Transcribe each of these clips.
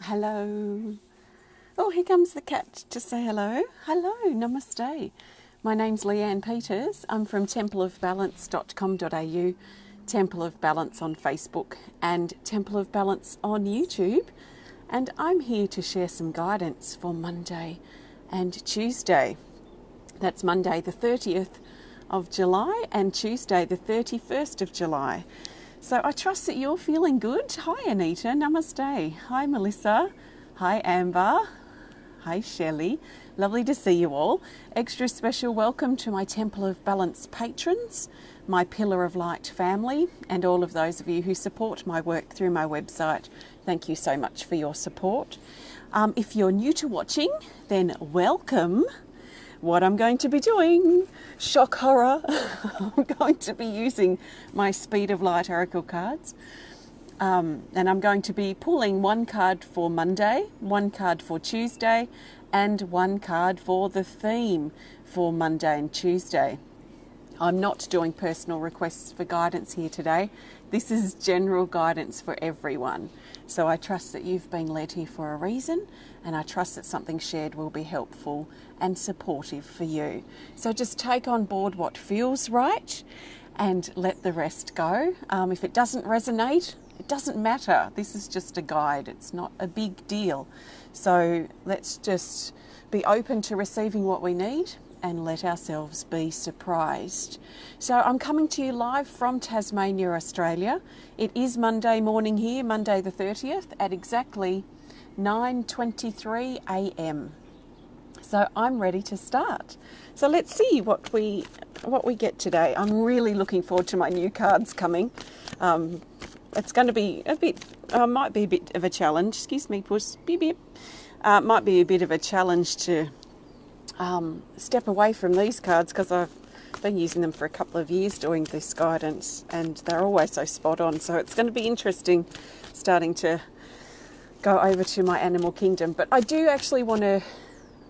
Hello. Oh, here comes the cat to say hello. Hello, namaste. My name's Leanne Peters. I'm from templeofbalance.com.au, Temple of Balance on Facebook, and Temple of Balance on YouTube. And I'm here to share some guidance for Monday and Tuesday. That's Monday the 30th of July and Tuesday the 31st of July. So I trust that you're feeling good. Hi Anita, namaste. Hi Melissa. Hi Amber. Hi Shelley. Lovely to see you all. Extra special welcome to my Temple of Balance patrons, my Pillar of Light family, and all of those of you who support my work through my website. Thank you so much for your support. If you're new to watching, then welcome. What I'm going to be doing, shock horror, I'm going to be using my Speed of Light Oracle cards. And I'm going to be pulling one card for Monday, one card for Tuesday, and one card for the theme for Monday and Tuesday. I'm not doing personal requests for guidance here today. This is general guidance for everyone. So I trust that you've been led here for a reason, and I trust that something shared will be helpful and supportive for you. So just take on board what feels right and let the rest go. If it doesn't resonate, it doesn't matter. This is just a guide. It's not a big deal. So let's just be open to receiving what we need and let ourselves be surprised. So I'm coming to you live from Tasmania, Australia. It is Monday morning here, Monday the 30th at exactly 9:23 a.m. So I'm ready to start. So let's see what we get today. I'm really looking forward to my new cards coming. It's going to be might be a bit of a challenge. Excuse me, puss. Beep, beep. Might be a bit of a challenge to step away from these cards because I've been using them for a couple of years doing this guidance, and they're always so spot on. So it's going to be interesting starting to go over to my animal kingdom. But I do actually want to,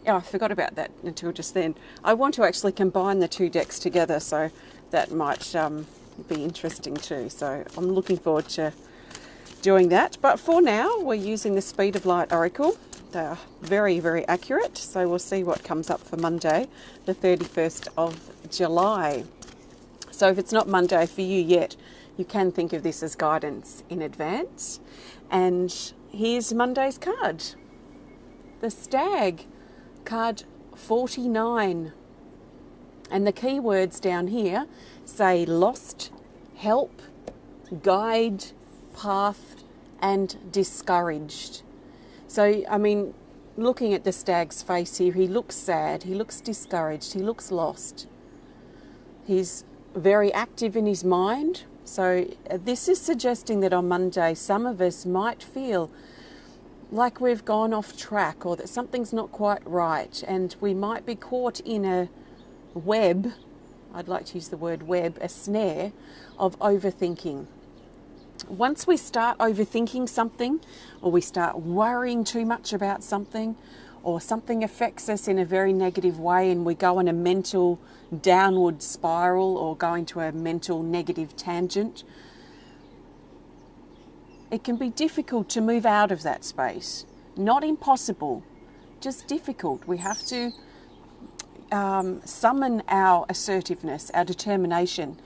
I forgot about that until just then. I want to actually combine the two decks together, so that might be interesting too. So I'm looking forward to doing that. But for now, we're using the Speed of Light Oracle. They are very, very accurate. So we'll see what comes up for Monday, the 31st of July. So if it's not Monday for you yet, you can think of this as guidance in advance. And here's Monday's card. The Stag, card 49. And the keywords down here say lost, help, guide, path, and discouraged. So, I mean, looking at the Stag's face here, he looks sad, he looks discouraged, he looks lost. He's very active in his mind. So this is suggesting that on Monday, some of us might feel like we've gone off track or that something's not quite right, and we might be caught in a web, I'd like to use the word web, a snare of overthinking. Once we start overthinking something, or we start worrying too much about something, or something affects us in a very negative way and we go on a mental downward spiral or go into a mental negative tangent, it can be difficult to move out of that space. Not impossible, just difficult. We have to summon our assertiveness, our determination,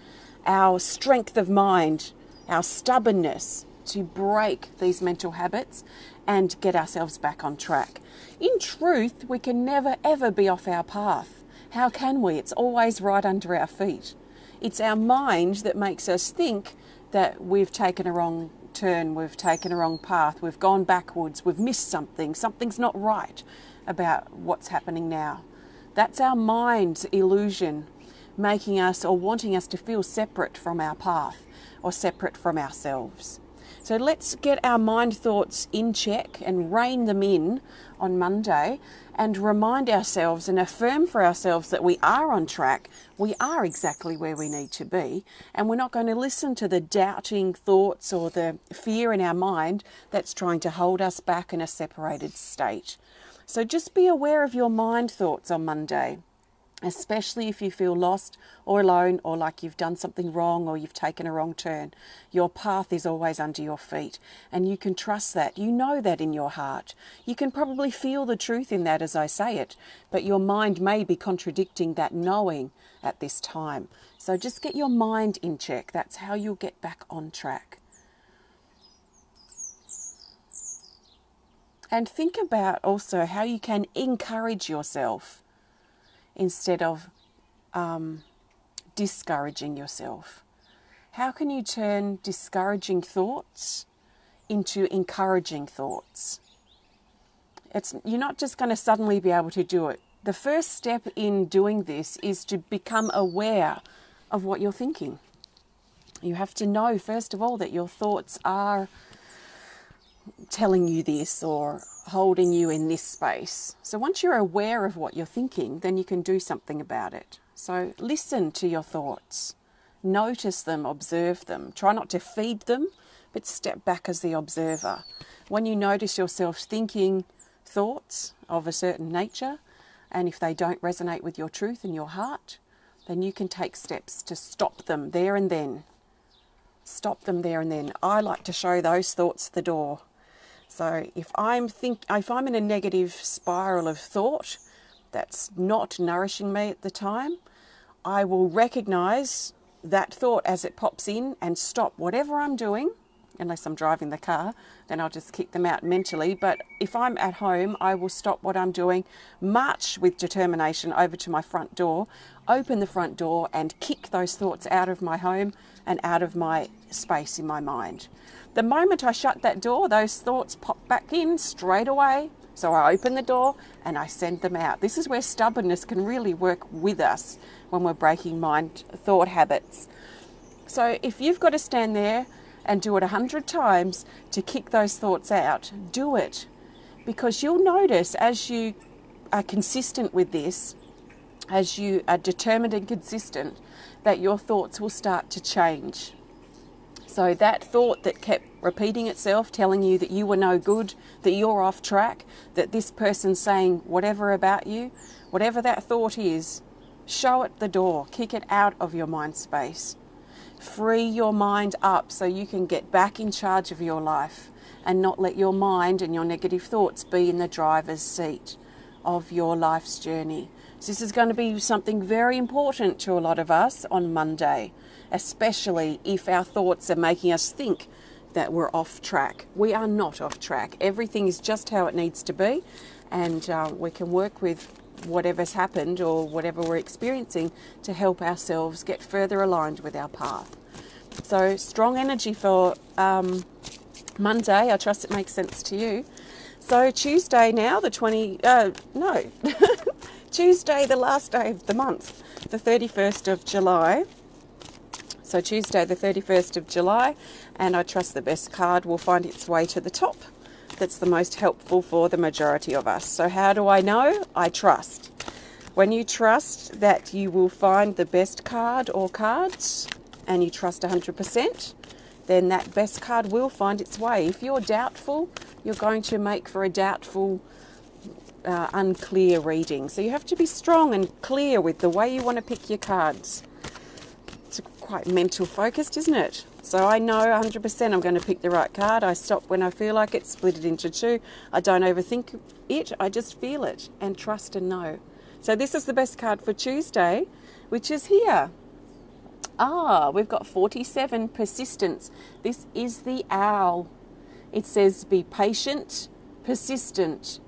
our strength of mind, our stubbornness to break these mental habits and get ourselves back on track. In truth, we can never ever be off our path. How can we? It's always right under our feet. It's our mind that makes us think that we've taken a wrong turn, we've taken a wrong path, we've gone backwards, we've missed something, something's not right about what's happening now. That's our mind's illusion, making us or wanting us to feel separate from our path or separate from ourselves. So let's get our mind thoughts in check and rein them in on Monday and remind ourselves and affirm for ourselves that we are on track, we are exactly where we need to be, and we're not going to listen to the doubting thoughts or the fear in our mind that's trying to hold us back in a separated state. So just be aware of your mind thoughts on Monday. especially if you feel lost or alone, or like you've done something wrong, or you've taken a wrong turn. Your path is always under your feet, and you can trust that. You know that in your heart. You can probably feel the truth in that as I say it, but your mind may be contradicting that knowing at this time. So just get your mind in check. That's how you'll get back on track. And think about also how you can encourage yourself instead of discouraging yourself. How can you turn discouraging thoughts into encouraging thoughts? You're not just going to suddenly be able to do it. The first step in doing this is to become aware of what you're thinking. You have to know, first of all, that your thoughts are telling you this or holding you in this space. So once you're aware of what you're thinking, then you can do something about it. So listen to your thoughts. Notice them, observe them. Try not to feed them, but step back as the observer. When you notice yourself thinking thoughts of a certain nature, and if they don't resonate with your truth and your heart, then you can take steps to stop them there and then. Stop them there and then. I like to show those thoughts the door. So if I'm in a negative spiral of thought that's not nourishing me at the time, I will recognise that thought as it pops in and stop whatever I'm doing. Unless I'm driving the car, then I'll just kick them out mentally. But if I'm at home, I will stop what I'm doing, march with determination over to my front door, open the front door and kick those thoughts out of my home and out of my space in my mind. The moment I shut that door, those thoughts pop back in straight away. So I open the door and I send them out. This is where stubbornness can really work with us when we're breaking thought habits. So if you've got to stand there and do it 100 times to kick those thoughts out, do it. Because you'll notice as you are consistent with this, as you are determined and consistent, that your thoughts will start to change. So that thought that kept repeating itself, telling you that you were no good, that you're off track, that this person's saying whatever about you, whatever that thought is, show it the door, kick it out of your mind space. Free your mind up so you can get back in charge of your life and not let your mind and your negative thoughts be in the driver's seat of your life's journey. So this is going to be something very important to a lot of us on Monday, especially if our thoughts are making us think that we're off track. We are not off track. Everything is just how it needs to be, and we can work with whatever's happened or whatever we're experiencing to help ourselves get further aligned with our path. So strong energy for Monday. I trust it makes sense to you. So Tuesday now, Tuesday, the last day of the month, the 31st of July. So Tuesday, the 31st of July, and I trust the best card will find its way to the top. That's the most helpful for the majority of us. So how do I know? I trust. When you trust that you will find the best card or cards, and you trust 100%, then that best card will find its way. If you're doubtful, you're going to make for a doubtful, unclear reading. So you have to be strong and clear with the way you want to pick your cards. It's quite mental focused, isn't it? So I know 100% I'm going to pick the right card. I stop when I feel like it, split it into two. I don't overthink it. I just feel it and trust and know. So this is the best card for Tuesday, which is here. We've got 47, persistence. This is the owl. It says be patient, persistent,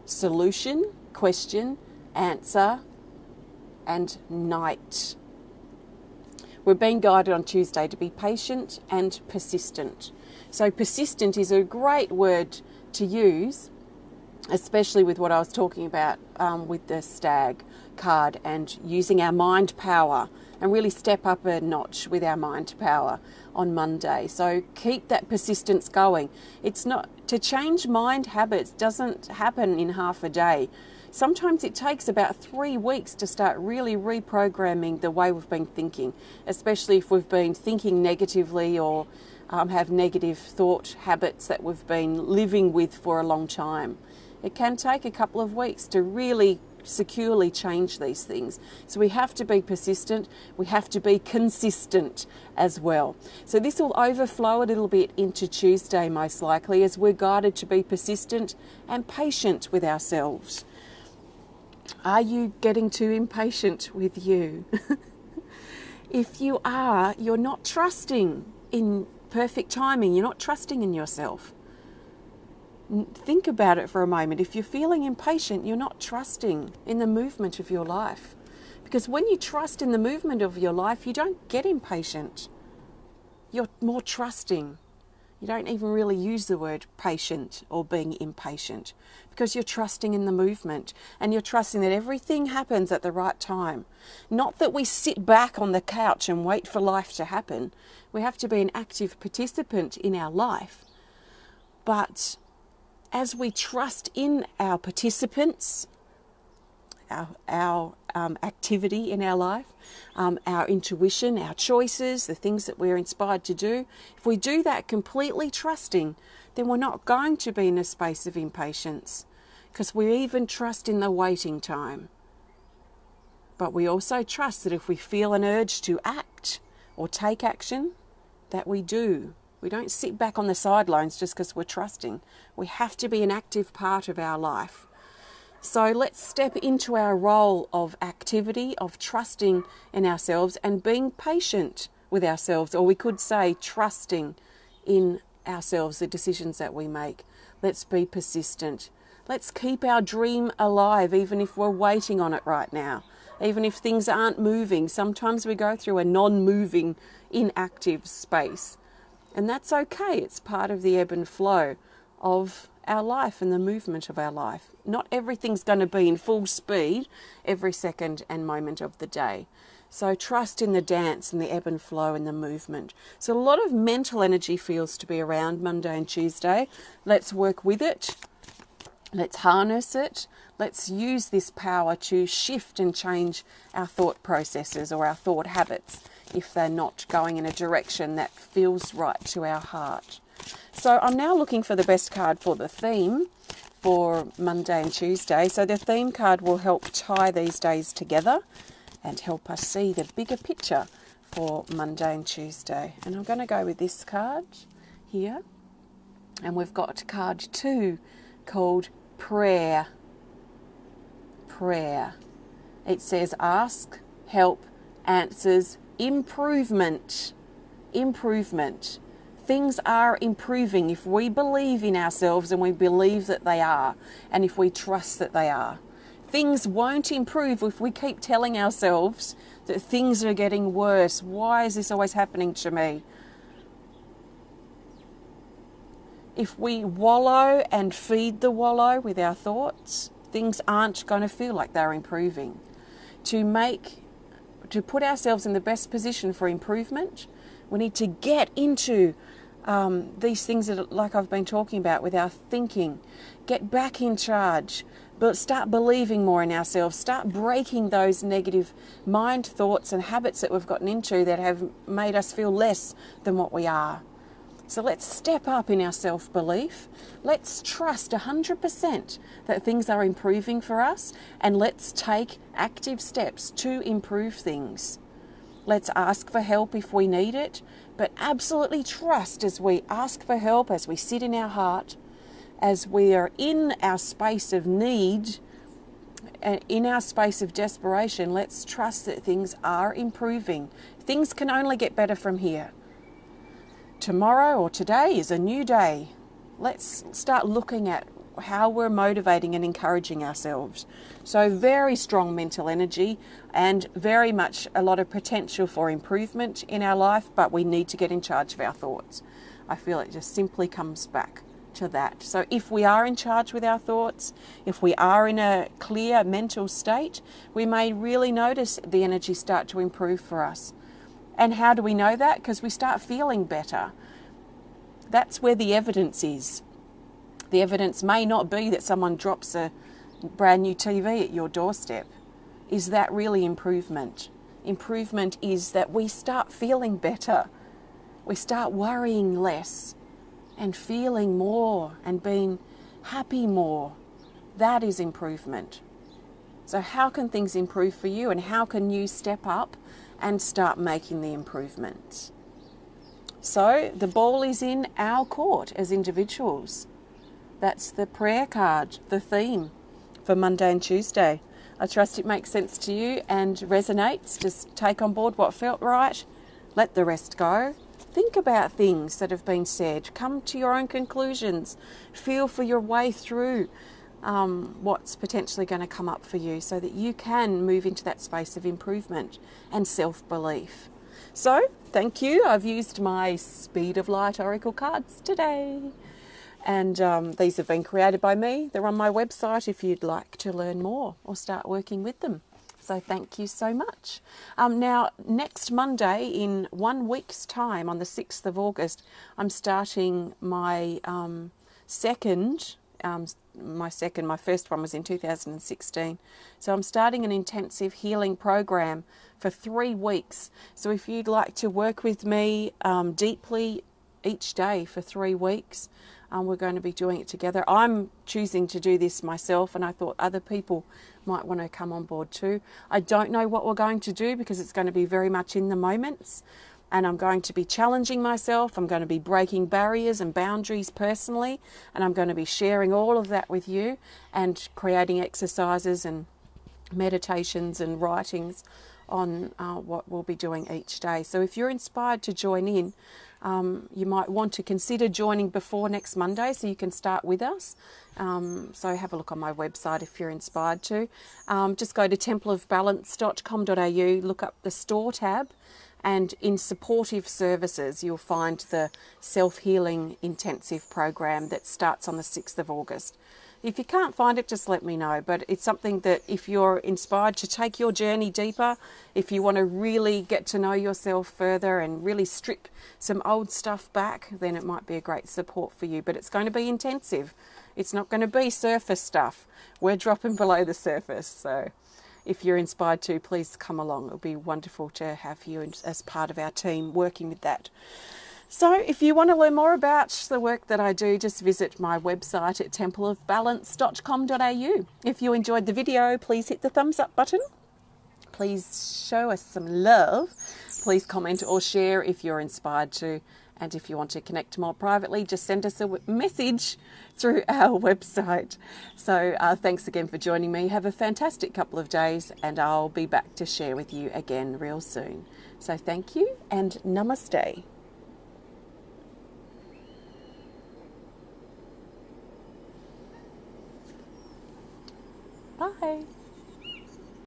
solution, question, answer, and night. We're being guided on Tuesday to be patient and persistent. So persistent is a great word to use, especially with what I was talking about with the stag card and using our mind power, and really step up a notch with our mind power on Monday. So keep that persistence going. It's not to change mind habits doesn't happen in half a day. Sometimes it takes about 3 weeks to start really reprogramming the way we've been thinking, especially if we've been thinking negatively or have negative thought habits that we've been living with for a long time. It can take a couple of weeks to really securely change these things. So we have to be persistent, we have to be consistent as well. So this will overflow a little bit into Tuesday most likely, as we're guided to be persistent and patient with ourselves. Are you getting too impatient with you? If you are, you're not trusting in perfect timing, you're not trusting in yourself. Think about it for a moment. If you're feeling impatient, you're not trusting in the movement of your life. Because when you trust in the movement of your life, you don't get impatient. You're more trusting. You don't even really use the word patient or being impatient, because you're trusting in the movement, and you're trusting that everything happens at the right time. Not that we sit back on the couch and wait for life to happen. We have to be an active participant in our life. But as we trust in our participants, our activity in our life, our intuition, our choices, the things that we're inspired to do, if we do that completely trusting, then we're not going to be in a space of impatience, because we even trust in the waiting time. But we also trust that if we feel an urge to act or take action, that we do. We don't sit back on the sidelines just because we're trusting. We have to be an active part of our life. So let's step into our role of activity, of trusting in ourselves and being patient with ourselves, or we could say trusting in ourselves, the decisions that we make. Let's be persistent. Let's keep our dream alive, even if we're waiting on it right now, even if things aren't moving. Sometimes we go through a non-moving, inactive space. And that's okay. It's part of the ebb and flow of our life and the movement of our life. Not everything's going to be in full speed every second and moment of the day. So trust in the dance and the ebb and flow and the movement. So a lot of mental energy feels to be around Monday and Tuesday. Let's work with it. Let's harness it. Let's use this power to shift and change our thought processes or our thought habits if they're not going in a direction that feels right to our heart. So I'm now looking for the best card for the theme for Monday and Tuesday. So the theme card will help tie these days together and help us see the bigger picture for Monday and Tuesday. And I'm going to go with this card here. And we've got card 2 called Prayer. Prayer. It says ask, help, answers, improvement. Improvement. Things are improving if we believe in ourselves and we believe that they are, and if we trust that they are. Things won't improve if we keep telling ourselves that things are getting worse. Why is this always happening to me? If we wallow and feed the wallow with our thoughts, things aren't going to feel like they're improving. To put ourselves in the best position for improvement, we need to get into these things that, like I've been talking about, with our thinking. Get back in charge, but start believing more in ourselves. Start breaking those negative mind thoughts and habits that we've gotten into that have made us feel less than what we are. So let's step up in our self-belief. Let's trust 100% that things are improving for us, and let's take active steps to improve things. Let's ask for help if we need it, but absolutely trust as we ask for help, as we sit in our heart, as we are in our space of need, in our space of desperation. Let's trust that things are improving. Things can only get better from here. Tomorrow or today is a new day. Let's start looking at how we're motivating and encouraging ourselves. So very strong mental energy and very much a lot of potential for improvement in our life, but we need to get in charge of our thoughts. I feel it just simply comes back to that. So if we are in charge with our thoughts, if we are in a clear mental state, we may really notice the energy start to improve for us. And how do we know that? Because we start feeling better. That's where the evidence is. The evidence may not be that someone drops a brand new TV at your doorstep. Is that really improvement? Improvement is that we start feeling better. We start worrying less and feeling more and being happy more. That is improvement. So how can things improve for you, and how can you step up and start making the improvement? So the ball is in our court as individuals. That's the prayer card, the theme for Monday and Tuesday. I trust it makes sense to you and resonates. Just take on board what felt right, let the rest go. Think about things that have been said. Come to your own conclusions. Feel for your way through what's potentially going to come up for you so that you can move into that space of improvement and self-belief. So, thank you. I've used my Speed of Light Oracle cards today. And these have been created by me. They're on my website if you'd like to learn more or start working with them. So thank you so much. Now, next Monday, in 1 week's time, on the 6th of August, I'm starting my second. My first one was in 2016. So I'm starting an intensive healing program for 3 weeks. So if you'd like to work with me deeply each day for 3 weeks, we're going to be doing it together. I'm choosing to do this myself, and I thought other people might want to come on board too. I don't know what we're going to do because it's going to be very much in the moments, and I'm going to be challenging myself. I'm going to be breaking barriers and boundaries personally, and I'm going to be sharing all of that with you and creating exercises and meditations and writings on what we'll be doing each day. So if you're inspired to join in, you might want to consider joining before next Monday so you can start with us. So have a look on my website if you're inspired to. Just go to templeofbalance.com.au, look up the store tab, and in supportive services you'll find the self-healing intensive program that starts on the 6th of August. If you can't find it, just let me know. But it's something that if you're inspired to take your journey deeper, if you want to really get to know yourself further and really strip some old stuff back, then it might be a great support for you. But it's going to be intensive. It's not going to be surface stuff. We're dropping below the surface. So if you're inspired to, please come along. It'll be wonderful to have you as part of our team working with that. So if you want to learn more about the work that I do, just visit my website at templeofbalance.com.au. If you enjoyed the video, please hit the thumbs up button. Please show us some love. Please comment or share if you're inspired to. And if you want to connect more privately, just send us a message through our website. So thanks again for joining me. Have a fantastic couple of days, and I'll be back to share with you again real soon. So thank you and namaste.